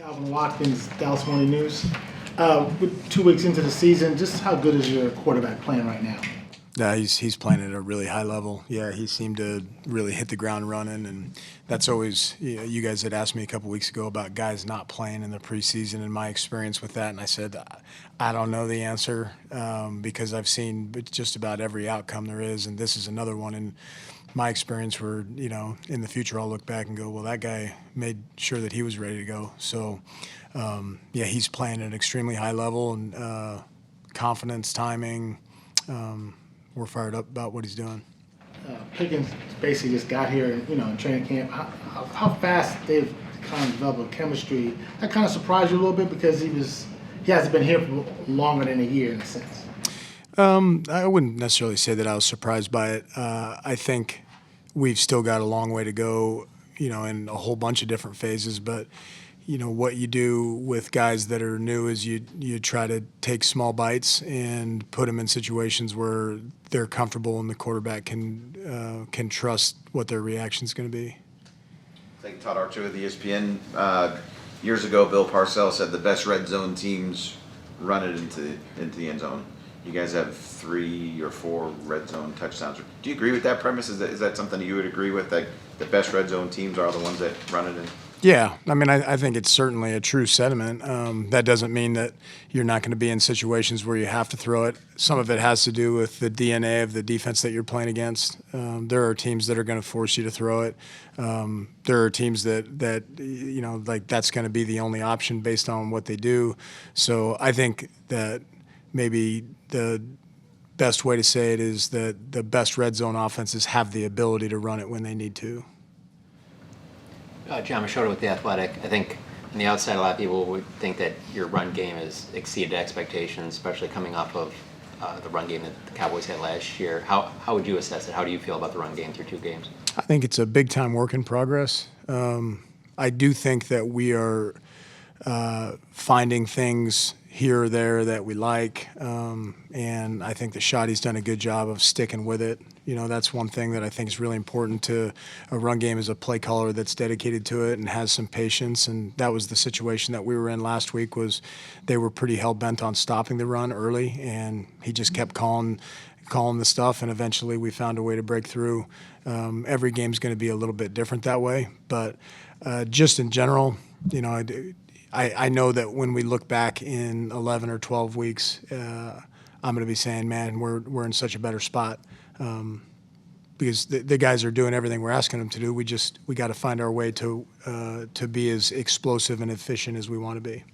Calvin Watkins, Dallas Morning News. With 2 weeks into the season, just how good is your quarterback playing right now? Yeah, he's playing at a really high level. Yeah, he seemed to really hit the ground running, and that's always you guys had asked me a couple weeks ago about guys not playing in the preseason and my experience with that, and I said I don't know the answer because I've seen just about every outcome there is, and this is another one in my experience where in the future I'll look back and go, well, that guy made sure that he was ready to go. So yeah, he's playing at an extremely high level and confidence, timing. We're fired up about what he's doing. Pickens basically just got here, in training camp. How fast they've kind of developed chemistry. That kind of surprised you a little bit because he hasn't been here for longer than a year in a sense. I wouldn't necessarily say that I was surprised by it. I think we've still got a long way to go, in a whole bunch of different phases, but what you do with guys that are new is you try to take small bites and put them in situations where they're comfortable and the quarterback can trust what their reaction is going to be. Like Todd Archer with ESPN years ago, Bill Parcells said the best red zone teams run it into the end zone. You guys have 3 or 4 red zone touchdowns. Do you agree with that premise? Is that something that you would agree with? That the best red zone teams are the ones that run it in? Yeah, I mean, I think it's certainly a true sentiment. That doesn't mean that you're not going to be in situations where you have to throw it. Some of it has to do with the DNA of the defense that you're playing against. There are teams that are going to force you to throw it. There are teams that like that's going to be the only option based on what they do. So I think that maybe the best way to say it is that the best red zone offenses have the ability to run it when they need to. John Machota with The Athletic. I think on the outside, a lot of people would think that your run game has exceeded expectations, especially coming off of the run game that the Cowboys had last year. How would you assess it? How do you feel about the run game through 2 games? I think it's a big-time work in progress. I do think that we are finding things here or there that we like, and I think the Shotty's done a good job of sticking with it. That's one thing that I think is really important to a run game is a play caller that's dedicated to it and has some patience, and that was the situation that we were in last week. Was they were pretty hell-bent on stopping the run early, and he just kept calling the stuff, and eventually we found a way to break through. Every game's going to be a little bit different that way, but just in general, I know that when we look back in 11 or 12 weeks, I'm going to be saying, man, we're in such a better spot because the guys are doing everything we're asking them to do. We got to find our way to be as explosive and efficient as we want to be.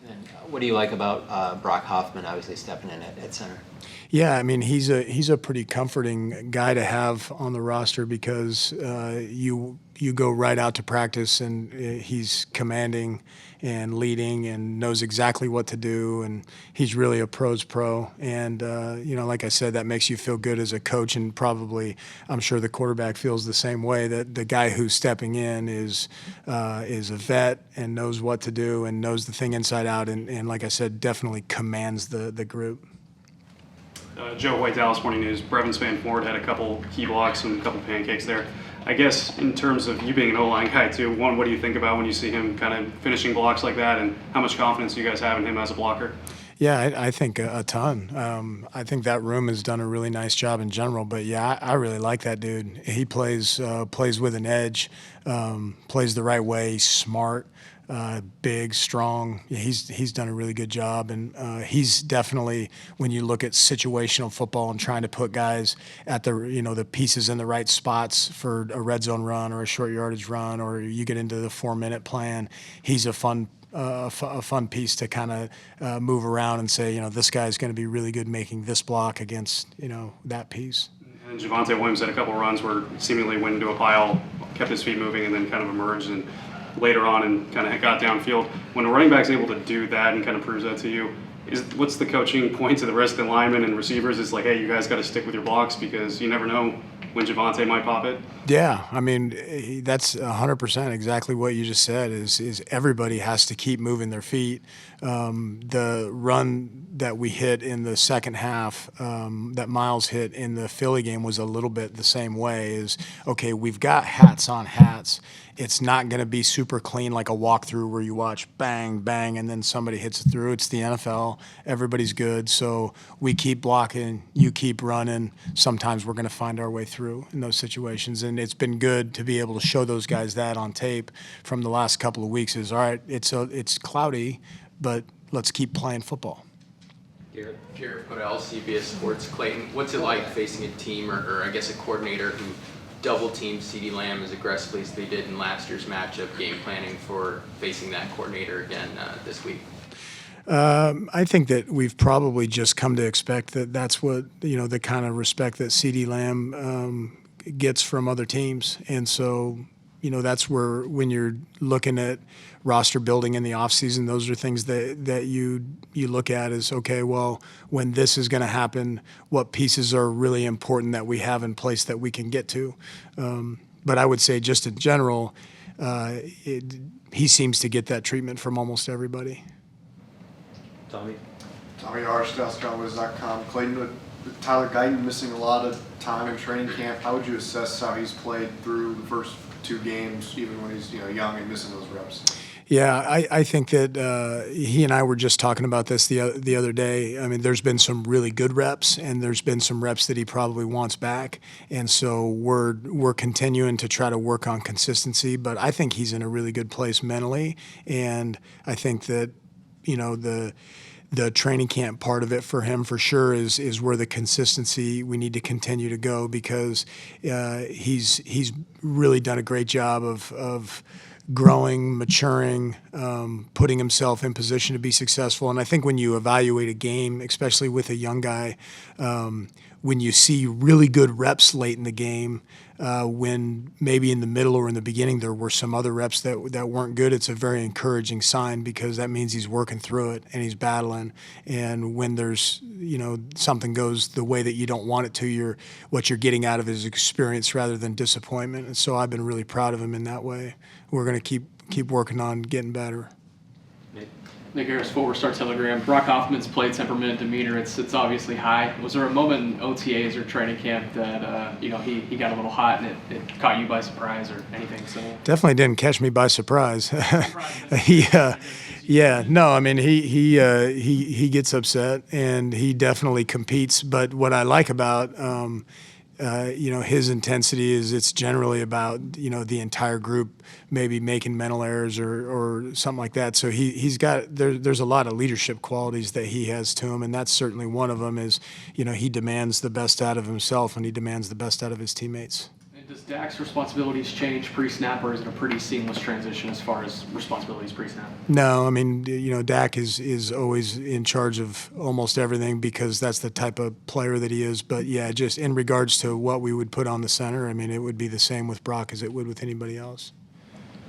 And what do you like about Brock Hoffman obviously stepping in at center? Yeah, I mean he's a pretty comforting guy to have on the roster because you go right out to practice and he's commanding and leading and knows exactly what to do, and he's really a pro's pro. And like I said, that makes you feel good as a coach, and probably I'm sure the quarterback feels the same way, that the guy who's stepping in is a vet and knows what to do and knows the thing inside out, and like I said, definitely commands the group. Joe White, Dallas Morning News. Brevin Spann-Ford had a couple key blocks and a couple pancakes there. I guess in terms of you being an O-line guy too, one, what do you think about when you see him kind of finishing blocks like that, and how much confidence do you guys have in him as a blocker? Yeah, I think a ton. I think that room has done a really nice job in general. But yeah, I really like that dude. He plays with an edge, plays the right way, smart. Big, strong. Yeah, he's done a really good job, and he's definitely, when you look at situational football and trying to put guys at the pieces in the right spots for a red zone run or a short yardage run, or you get into the 4-minute plan, he's a fun piece to kind of move around and say, this guy's going to be really good making this block against that piece. And Javonte Williams had a couple runs where seemingly went into a pile, kept his feet moving, and then kind of emerged and later on and kind of got downfield. When a running back's able to do that and kind of proves that to you, what's the coaching point to the rest of the linemen and receivers? It's like, hey, you guys got to stick with your blocks because you never know when Javonte might pop it. Yeah, I mean, that's 100% exactly what you just said, is everybody has to keep moving their feet. The run that we hit in the second half, that Miles hit in the Philly game, was a little bit the same way. Is, okay, we've got hats on hats, It's not going to be super clean like a walkthrough where you watch bang, bang, and then somebody hits it through. It's the NFL. Everybody's good. So we keep blocking, you keep running. Sometimes we're going to find our way through in those situations. And it's been good to be able to show those guys that on tape from the last couple of weeks is, all right, it's cloudy, but let's keep playing football. Jared Podell, CBS Sports. Clayton, what's it like facing a team or I guess a coordinator who double teamed CeeDee Lamb as aggressively as they did in last year's matchup, game planning for facing that coordinator again this week? I think that we've probably just come to expect that that's what, the kind of respect that CeeDee Lamb gets from other teams. And so, that's where when you're looking at roster building in the offseason, those are things that you look at as, okay, well, when this is going to happen, what pieces are really important that we have in place that we can get to. But I would say just in general, he seems to get that treatment from almost everybody. Tommy R, StoutsCowboys.com. Clayton, with Tyler Guyton missing a lot of time in training camp, how would you assess how he's played through the first 2 games, even when he's young and missing those reps? Yeah, I think that he and I were just talking about this the other day. I mean, there's been some really good reps, and there's been some reps that he probably wants back, and so we're continuing to try to work on consistency. But I think he's in a really good place mentally, and I think that the training camp part of it for him for sure is where the consistency we need to continue to go, because he's really done a great job of growing, maturing, putting himself in position to be successful. And I think when you evaluate a game, especially with a young guy, when you see really good reps late in the game, when maybe in the middle or in the beginning there were some other reps that weren't good, it's a very encouraging sign, because that means he's working through it and he's battling. And when there's something goes the way that you don't want it to, what you're getting out of is experience rather than disappointment. And so I've been really proud of him in that way. We're going to keep working on getting better. Nick Harris, Forward Star Telegram. Brock Hoffman's play temperament, demeanor, it's obviously high. Was there a moment in OTAs or training camp that he got a little hot and it caught you by surprise or anything similar? Definitely didn't catch me by surprise. He gets upset and he definitely competes. But what I like about his intensity is it's generally about the entire group maybe making mental errors or something like that. So he's got there's a lot of leadership qualities that he has to him, and that's certainly one of them. Is he demands the best out of himself and he demands the best out of his teammates. And does Dak's responsibilities change pre-snap, or is it a pretty seamless transition as far as responsibilities pre-snap? No, I mean, Dak is always in charge of almost everything because that's the type of player that he is. But yeah, just in regards to what we would put on the center, I mean, it would be the same with Brock as it would with anybody else.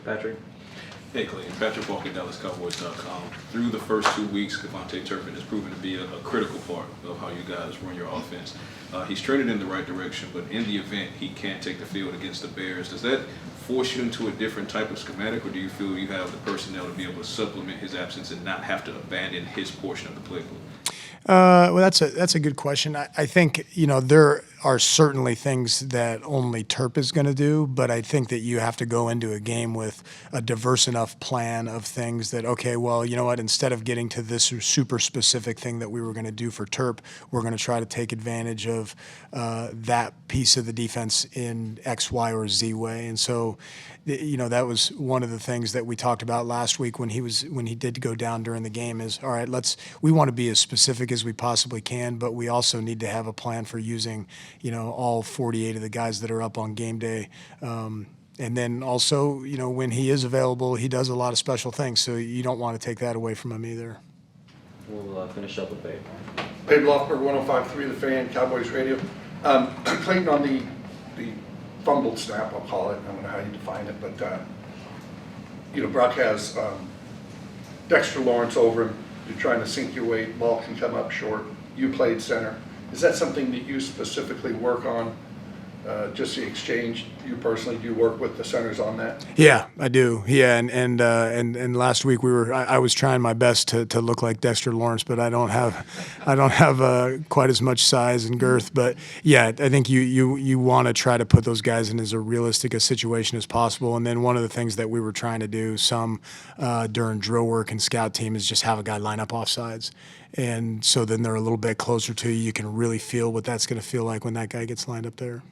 Patrick. Hey Clayton, Patrick Walker, DallasCowboys.com. Through the first 2 weeks, Devontae Turpin has proven to be a critical part of how you guys run your offense. He's trended in the right direction, but in the event he can't take the field against the Bears, does that force you into a different type of schematic, or do you feel you have the personnel to be able to supplement his absence and not have to abandon his portion of the playbook? Well, that's a good question. I think there are certainly things that only Terp is going to do, but I think that you have to go into a game with a diverse enough plan of things that, okay, well, you know what, instead of getting to this super specific thing that we were going to do for Terp, we're going to try to take advantage of that piece of the defense in X, Y, or Z way. And so, that was one of the things that we talked about last week when he did go down during the game is, all right, we want to be as specific as we possibly can, but we also need to have a plan for using, all 48 of the guys that are up on game day. And then also, when he is available, he does a lot of special things, so you don't want to take that away from him either. We'll finish up with Babe. Babe Lofberg, 105.3 The Fan, Cowboys Radio. Clayton, on the fumbled snap, I'll call it. I don't know how you define it, but Brock has Dexter Lawrence over him. You're trying to sink your weight. Ball can come up short. You played center. Is that something that you specifically work on just the exchange, you personally, do you work with the centers on that? Yeah, I do. Yeah, and last week I was trying my best to look like Dexter Lawrence, but I don't have quite as much size and girth. But yeah, I think you want to try to put those guys in as a realistic a situation as possible. And then one of the things that we were trying to do during drill work and scout team is just have a guy line up off sides. And so then they're a little bit closer to you. You can really feel what that's going to feel like when that guy gets lined up there.